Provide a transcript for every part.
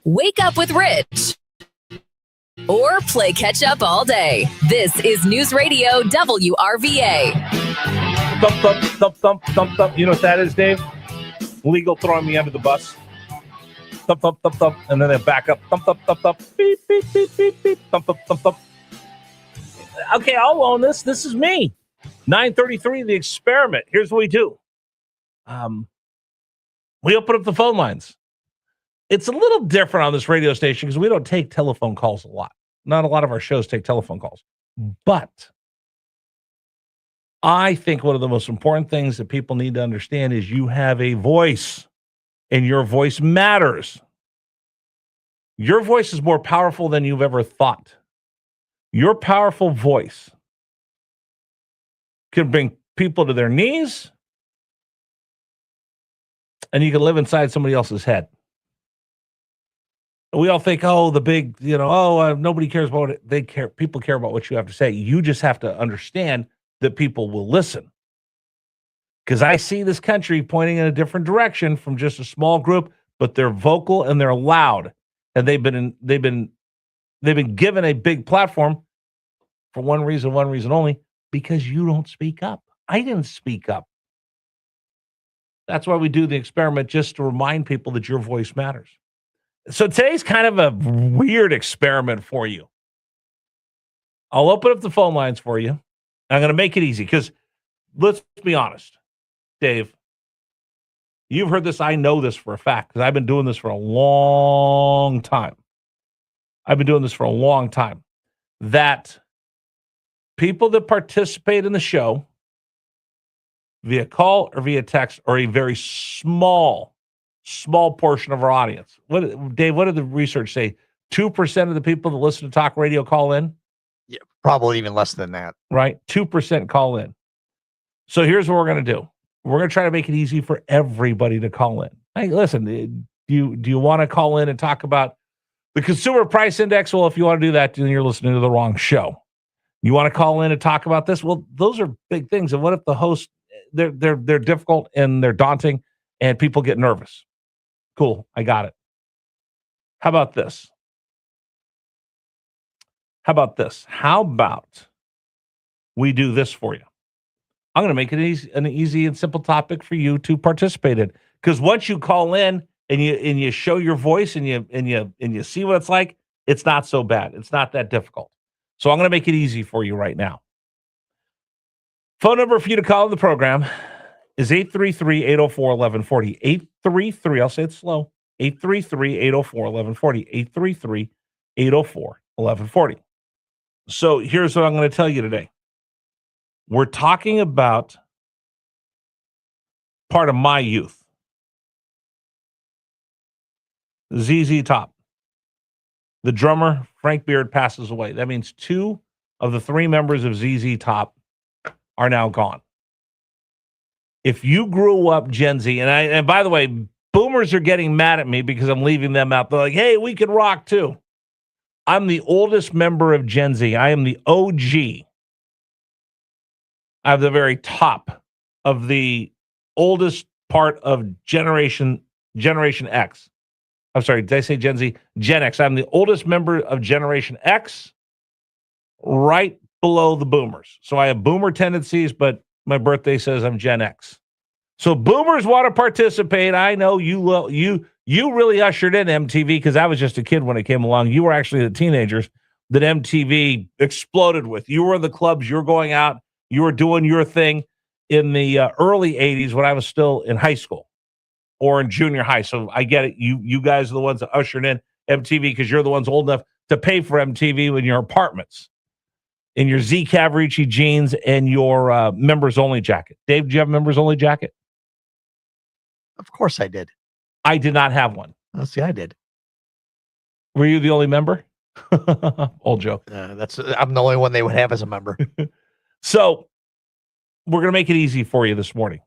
Wake up with Rich, or play catch up all day. This is News Radio WRVA. Thump, thump, thump, thump, thump, thump. You know what that is, Dave? Legal throwing me under the bus. Thump, thump, thump, thump. And then they back up. Thump, thump, thump, thump. Beep, beep, beep, beep, beep. Thump, thump, thump, thump. Okay, I'll own this. This is me. 933, The Experiment. Here's what we do. We open up the phone lines. It's a little different on this radio station because we don't take telephone calls a lot. Not a lot of our shows take telephone calls. But I think one of the most important things that people need to understand is you have a voice, and your voice matters. Your voice is more powerful than you've ever thought. Your powerful voice can bring people to their knees, and you can live inside somebody else's head. We all think, oh, the big, nobody cares about it. They care. People care about what you have to say. You just have to understand that people will listen. Because I see this country pointing in a different direction from just a small group, but they're vocal and they're loud, and they've been given a big platform for one reason only, because you don't speak up. I didn't speak up. That's why we do the experiment, just to remind people that your voice matters. So today's kind of a weird experiment for you. I'll open up the phone lines for you. I'm going to make it easy because let's be honest, Dave, you've heard this. I know this for a fact because I've been doing this for a long time. That people that participate in the show via call or via text are a very small portion of our audience. Dave, what did the research say? 2% of the people that listen to talk radio call in? Yeah, probably even less than that. Right? 2% call in. So here's what we're going to do. We're going to try to make it easy for everybody to call in. Hey, listen, do you want to call in and talk about the consumer price index? Well, if you want to do that, then you're listening to the wrong show. You want to call in and talk about this? Well, those are big things. And what if the host, they're difficult and they're daunting and people get nervous? Cool, I got it. How about this? How about we do this for you? I'm going to make it an easy and simple topic for you to participate in. Because once you call in and you show your voice and you see what it's like, it's not so bad. It's not that difficult. So I'm going to make it easy for you right now. Phone number for you to call in the program is 833-804-1140. 833, I'll say it slow. 833-804-1140. 833-804-1140. So here's what I'm going to tell you today. We're talking about part of my youth. ZZ Top. The drummer, Frank Beard, passes away. That means 2 of the 3 members of ZZ Top are now gone. If you grew up Gen Z, and by the way, boomers are getting mad at me because I'm leaving them out. They're like, hey, we can rock too. I'm the oldest member of Gen Z. I am the OG. I'm the very top of the oldest part of Generation X. I'm sorry, did I say Gen Z? Gen X. I'm the oldest member of Generation X, right below the boomers. So I have boomer tendencies, but my birthday says I'm Gen X. So boomers want to participate. I know you really ushered in MTV because I was just a kid when it came along. You were actually the teenagers that MTV exploded with. You were in the clubs. You were going out. You were doing your thing in the early 80s when I was still in high school or in junior high. So I get it. You guys are the ones that ushered in MTV because you're the ones old enough to pay for MTV in your apartments, in your Z Cavaricci jeans and your members only jacket. Dave, do you have a members only jacket? Of course I did. I did not have one. Oh, see, I did. Were you the only member? Old joke. I'm the only one they would have as a member. So we're going to make it easy for you this morning.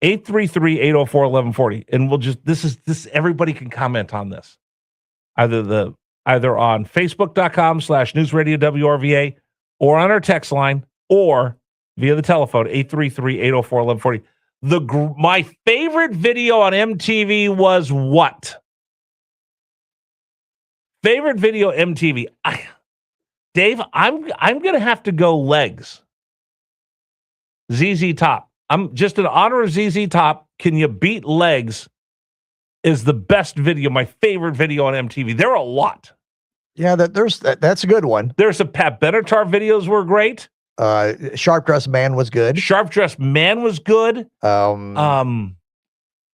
833-804-1140. And we'll just, this, everybody can comment on this. Either on Facebook.com/newsradiowrva or on our text line or via the telephone, 833-804-1140. My favorite video on MTV was what? Favorite video MTV. Dave, I'm gonna have to go legs. ZZ Top. I'm just in honor of ZZ Top. Can you beat legs? Is the best video, my favorite video on MTV. There are a lot. Yeah, that's a good one. There's some Pat Benatar videos were great. Sharp Dressed Man was good. Sharp Dressed Man was good. Duran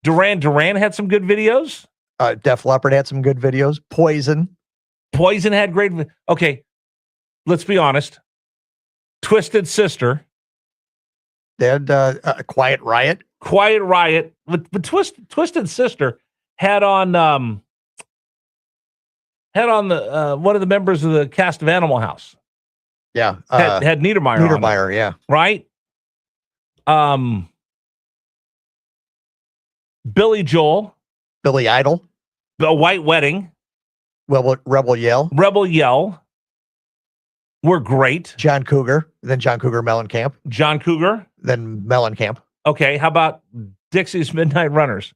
Duran had some good videos. Def Leppard had some good videos. Poison had great. Okay, let's be honest. Twisted Sister. They had Quiet Riot. Quiet Riot. But Twisted Sister had on the one of the members of the cast of Animal House. Yeah, had Niedermeyer. Niedermeyer, yeah, right. Billy Joel, Billy Idol, The White Wedding, Rebel Yell were great. John Cougar, then John Cougar Mellencamp, John Cougar, then Mellencamp. Okay, how about Dixie's Midnight Runners?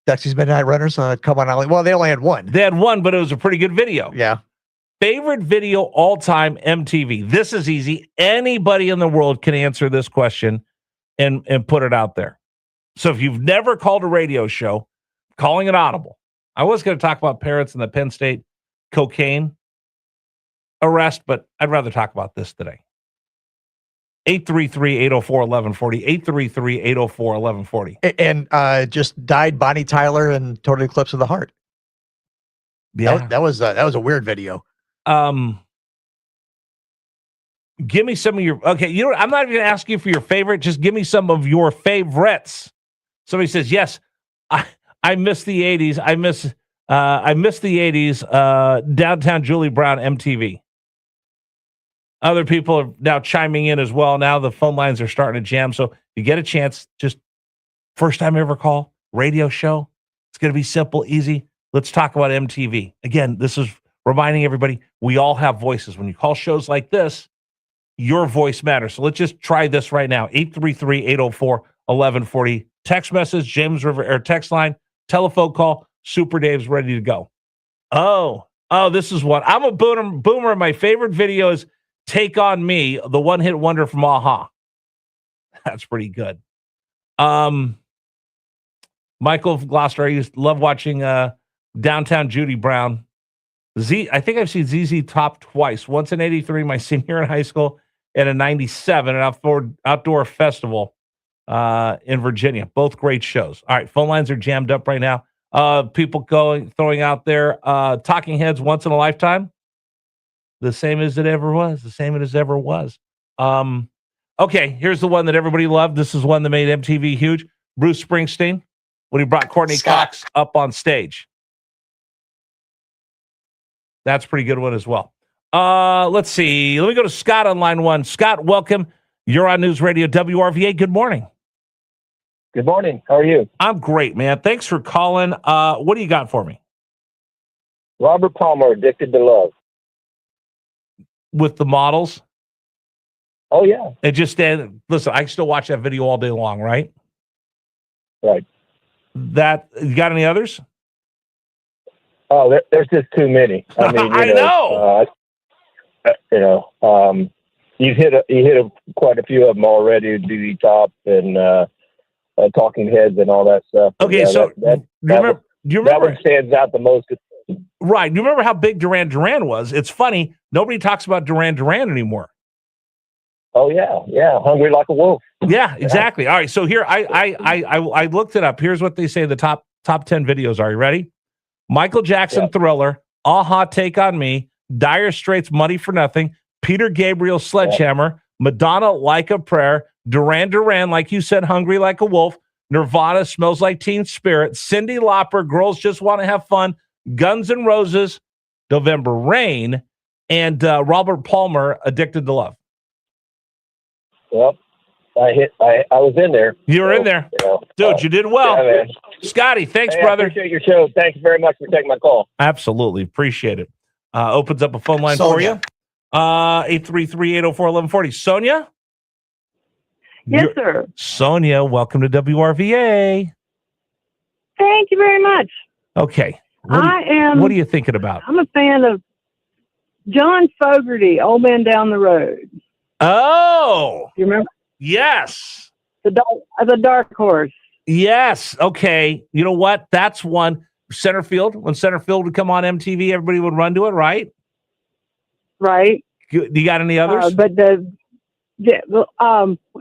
Dixie's Midnight Runners, come on, Ollie. Well, they only had one. They had one, but it was a pretty good video. Yeah. Favorite video all time MTV. This is easy. Anybody in the world can answer this question and put it out there. So if you've never called a radio show, calling it audible. I was going to talk about parents in the Penn State cocaine arrest, but I'd rather talk about this today. 833-804-1140. 833-804-1140. And just died Bonnie Tyler and Total Eclipse of the Heart. Yeah, that was a weird video. Give me some of your. Okay, you know what? I'm not even going to ask you for your favorite. Just give me some of your favorites. Somebody says, "Yes, I miss the '80s. I miss the '80s. Downtown Julie Brown MTV." Other people are now chiming in as well. Now the phone lines are starting to jam. So you get a chance, just first time ever call, radio show. It's going to be simple, easy. Let's talk about MTV. Again, this is reminding everybody, we all have voices. When you call shows like this, your voice matters. So let's just try this right now. 833-804-1140. Text message, James River Air text line, telephone call, Super Dave's ready to go. Oh, this is what. I'm a boomer. My favorite video is Take On Me, the one-hit wonder from Aha. That's pretty good. Michael Gloucester, I used to love watching Downtown Judy Brown. I think I've seen ZZ Top twice. Once in '83, my senior year in high school, and in '97, an outdoor festival in Virginia. Both great shows. All right, phone lines are jammed up right now. People throwing out there Talking Heads, Once in a Lifetime. The same as it ever was. The same as ever was. Okay, here's the one that everybody loved. This is one that made MTV huge. Bruce Springsteen, when he brought Courtney Cox up on stage. That's a pretty good one as well. Let's see. Let me go to Scott on line one. Scott, welcome. You're on News Radio WRVA. Good morning. Good morning. How are you? I'm great, man. Thanks for calling. What do you got for me? Robert Palmer, Addicted to Love. With the models? Oh, yeah. It just listen, I can still watch that video all day long, right? Right. You got any others? Oh, there's just too many. I mean, I know. You hit quite a few of them already. ZZ Top and Talking Heads and all that stuff. Okay, so do you remember that one stands out the most. Right. You remember how big Duran Duran was? It's funny. Nobody talks about Duran Duran anymore. Oh yeah. Hungry Like a Wolf. Yeah, exactly. All right. So here, I looked it up. Here's what they say the top 10 videos are. You ready? Michael Jackson, Thriller, Aha, Take On Me, Dire Straits, Money for Nothing, Peter Gabriel, Sledgehammer, Madonna, Like a Prayer, Duran Duran, like you said, Hungry Like a Wolf, Nirvana, Smells Like Teen Spirit, Cyndi Lauper, Girls Just Want to Have Fun, Guns N' Roses, November Rain, and Robert Palmer, Addicted to Love. Yep. I was in there. You were in there. Dude, you did well. Yeah, man. Scotty, thanks, brother. I appreciate your show. Thank you very much for taking my call. Absolutely. Appreciate it. Opens up a phone line for you. 833-804-1140. Sonia? Yes, sir. Sonia, welcome to WRVA. Thank you very much. Okay. What are you thinking about? I'm a fan of John Fogerty, Old Man Down the Road. Oh, You remember? yes. The Dark Horse. Yes. Okay. You know what? That's one. Center Field. When Center Field would come on MTV, everybody would run to it, right? Right. Do you got any others? But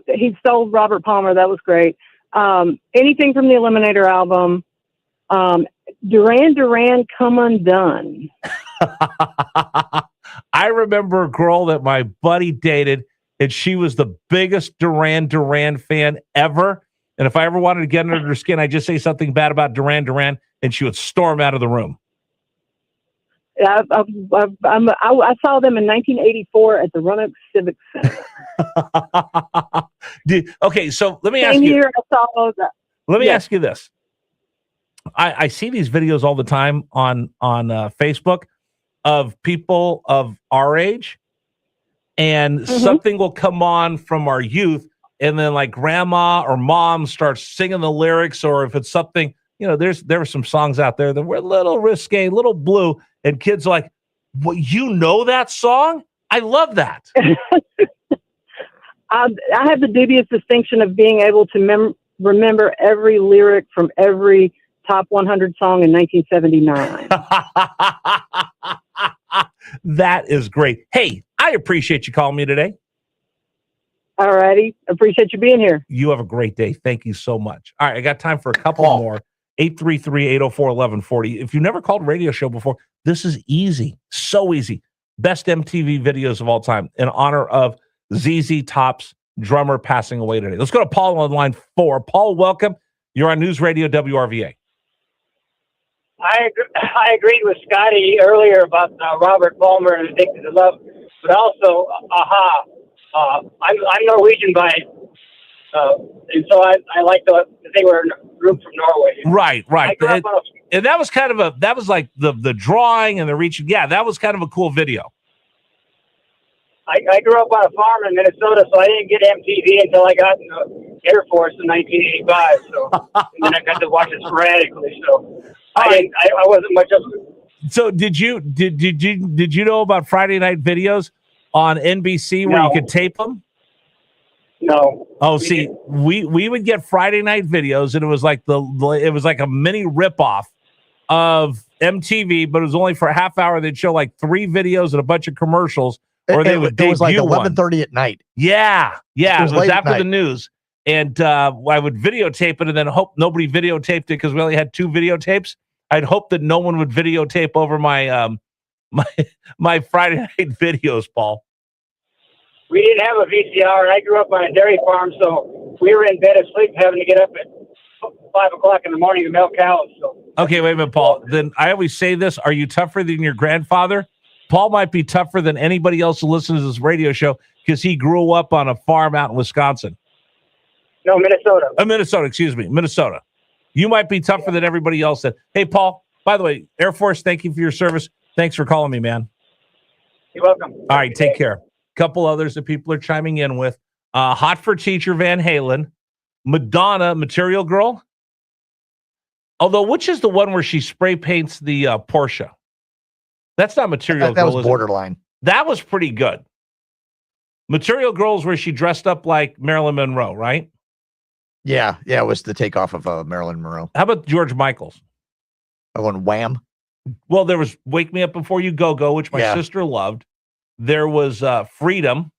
he stole Robert Palmer. That was great. Anything from the Eliminator album. Duran Duran, Come Undone. I remember a girl that my buddy dated, and she was the biggest Duran Duran fan ever. And if I ever wanted to get under her skin, I'd just say something bad about Duran Duran, and she would storm out of the room. I saw them in 1984 at the Roanoke Civic Center. Okay, so let me Same ask you. year I saw that. Let me ask you this. I see these videos all the time on Facebook of people of our age, and something will come on from our youth, and then like grandma or mom starts singing the lyrics, or if it's something, there were some songs out there that were a little risque, a little blue, and kids are like, "What, you know that song? I love that." I have the dubious distinction of being able to remember every lyric from every top 100 song in 1979. That is great. Hey, I appreciate you calling me today. All righty. Appreciate you being here. You have a great day. Thank you so much. All right, I got time for a couple more. 833-804-1140. If you've never called a radio show before, this is easy. So easy. Best MTV videos of all time in honor of ZZ Top's drummer passing away today. Let's go to Paul on line 4. Paul, welcome. You're on News Radio WRVA. I agreed with Scotty earlier about Robert Palmer and Addicted to Love, but also Aha. I'm Norwegian and so I like they were a group from Norway. Right. And that was kind of that was like the drawing and the reaching. Yeah, that was kind of a cool video. I grew up on a farm in Minnesota, so I didn't get MTV until I got in the Air Force in 1985. So, and then I got to watch it sporadically. So, I wasn't much of. So, did you know about Friday night videos on NBC where you could tape them? No. Oh, see, we would get Friday night videos, and it was like a mini ripoff of MTV, but it was only for a half hour. They'd show like 3 videos and a bunch of commercials. Or they would debut. It was like 11:30 at night. Yeah. It was after the news. And I would videotape it and then hope nobody videotaped it because we only had 2 videotapes. I'd hope that no one would videotape over my my Friday night videos, Paul. We didn't have a VCR, and I grew up on a dairy farm, so we were in bed asleep having to get up at 5 o'clock in the morning to milk cows. So. Okay, wait a minute, Paul. Then I always say this. Are you tougher than your grandfather? Paul might be tougher than anybody else who listens to this radio show because he grew up on a farm out in Wisconsin. No, Minnesota. Minnesota. You might be tougher than everybody else. Hey, Paul, by the way, Air Force, thank you for your service. Thanks for calling me, man. You're welcome. All right, take care. Couple others that people are chiming in with. Hot for Teacher, Van Halen. Madonna, Material Girl. Although, which is the one where she spray paints the Porsche? That's not Material Girl. That was borderline. That was pretty good. Material Girl is where she dressed up like Marilyn Monroe, right? Yeah, it was the takeoff of Marilyn Monroe. How about George Michael's? I went Wham. Well, there was Wake Me Up Before You Go, which my sister loved. There was Freedom.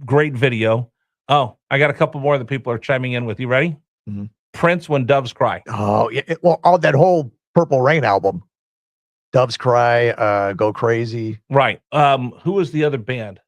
Great video. Oh, I got a couple more that people are chiming in with. You ready? Mm-hmm. Prince, When Doves Cry. Oh, yeah. All that whole Purple Rain album. Doves Cry, Go Crazy. Right. Who was the other band?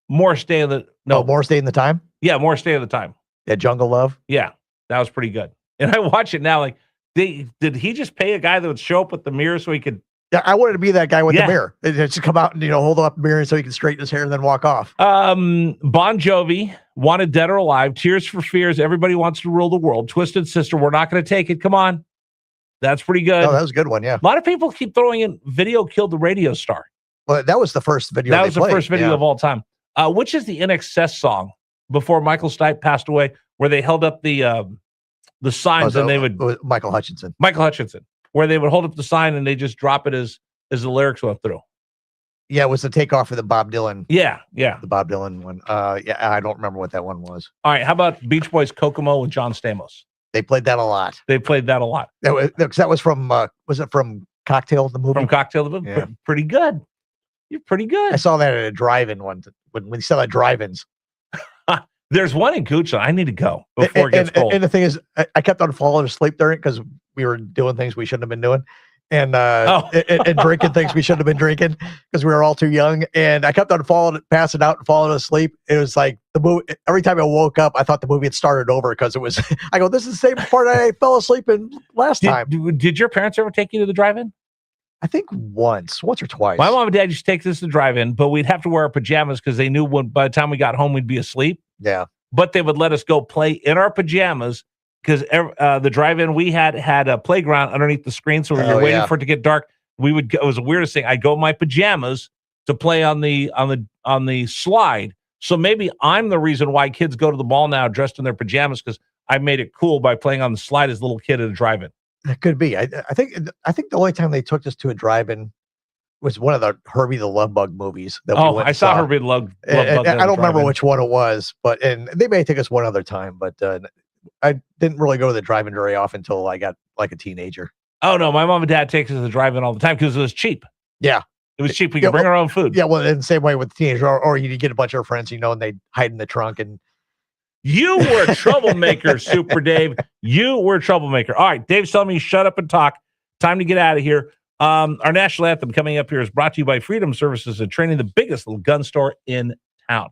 More Stay in the Time? Yeah, More Stay in the Time. Yeah, Jungle Love. Yeah, that was pretty good. And I watch it now like, did he just pay a guy that would show up with the mirror so he could? Yeah, I wanted to be that guy with the mirror. It just come out and hold up the mirror so he can straighten his hair and then walk off. Bon Jovi, Wanted Dead or Alive, Tears for Fears, Everybody Wants to Rule the World, Twisted Sister, We're Not Going to Take It. Come on. That's pretty good. Oh, that was a good one, yeah. A lot of people keep throwing in Video Killed the Radio Star. Well, that was the first video That was the first video of all time. Which is the NXS song before Michael Stipe passed away, where they held up the the signs, and they would Michael Hutchinson, where they would hold up the sign and they just drop it as the lyrics went through. Yeah, it was the takeoff for the Bob Dylan. Yeah. The Bob Dylan one. Yeah, I don't remember what that one was. All right, how about Beach Boys Kokomo with John Stamos? They played that a lot. That was from was it from Cocktail the movie? From Cocktail the movie. Yeah. Pretty good. You're pretty good. I saw that at a drive-in one when we saw that drive-ins. There's one in Goochland. I need to go before it gets cold. And the thing is, I kept on falling asleep during it because we were doing things we shouldn't have been doing. And and drinking things we shouldn't have been drinking because we were all too young. And I kept on passing out and falling asleep. It was like the movie. Every time I woke up, I thought the movie had started over because it was. I go, this is the same part I fell asleep in last time. Did your parents ever take you to the drive-in? I think once or twice. My mom and dad used to take us to the drive-in, but we'd have to wear our pajamas because they knew by the time we got home we'd be asleep. Yeah. But they would let us go play in our pajamas because the drive-in we had a playground underneath the screen, so we were waiting for it to get dark. It was the weirdest thing. I'd go in my pajamas to play on the slide. So maybe I'm the reason why kids go to the mall now dressed in their pajamas because I made it cool by playing on the slide as a little kid at a drive-in. It could be. I think the only time they took us to a drive-in was one of the Herbie the Love Bug movies. I saw Herbie the Love Bug. I don't remember which one it was, and they may take us one other time, but I didn't really go to the drive-in very often until I got like a teenager. Oh no, my mom and dad take us to the drive-in all the time because it was cheap. Yeah. It was cheap. We could bring our own food. Yeah, well, in the same way with teenagers, or you get a bunch of friends, and they hide in the trunk and. You were a troublemaker, Super Dave. You were a troublemaker. All right, Dave's telling me shut up and talk. Time to get out of here. Our national anthem coming up here is brought to you by Freedom Services and Training, the biggest little gun store in town.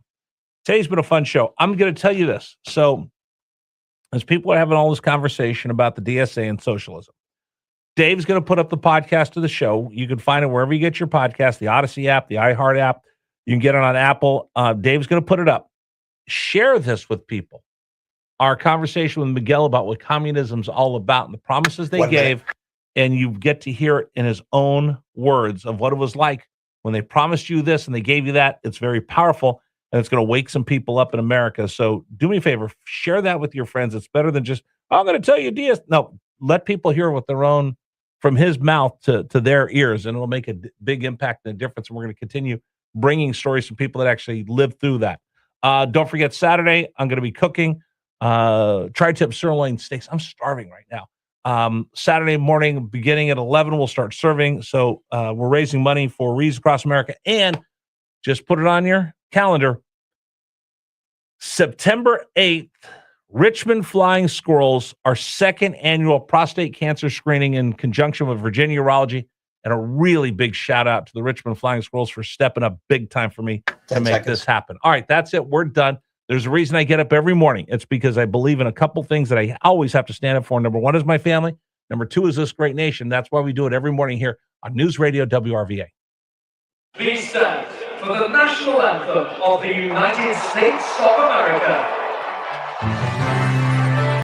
Today's been a fun show. I'm going to tell you this. So, as people are having all this conversation about the DSA and socialism, Dave's going to put up the podcast of the show. You can find it wherever you get your podcast, the Odyssey app, the iHeart app. You can get it on Apple. Dave's going to put it up. Share this with people. Our conversation with Miguel about what communism's all about and the promises they gave, and you get to hear it in his own words of what it was like when they promised you this and they gave you that. It's very powerful, and it's going to wake some people up in America. So do me a favor, share that with your friends. It's better than just, I'm going to tell you DS. No, let people hear with their own, from his mouth to their ears, and it'll make a big impact and a difference. And we're going to continue bringing stories from people that actually lived through that. Don't forget, Saturday, I'm going to be cooking tri-tip sirloin steaks. I'm starving right now. Saturday morning, beginning at 11, we'll start serving. So we're raising money for Reads Across America. And just put it on your calendar. September 8th, Richmond Flying Squirrels, our second annual prostate cancer screening in conjunction with Virginia Urology. And a really big shout out to the Richmond Flying Squirrels for stepping up big time for me to make this happen. All right, that's it. We're done. There's a reason I get up every morning. It's because I believe in a couple things that I always have to stand up for. Number one is my family. Number two is this great nation. That's why we do it every morning here on News Radio WRVA. Please stand for the national anthem of the United States of America.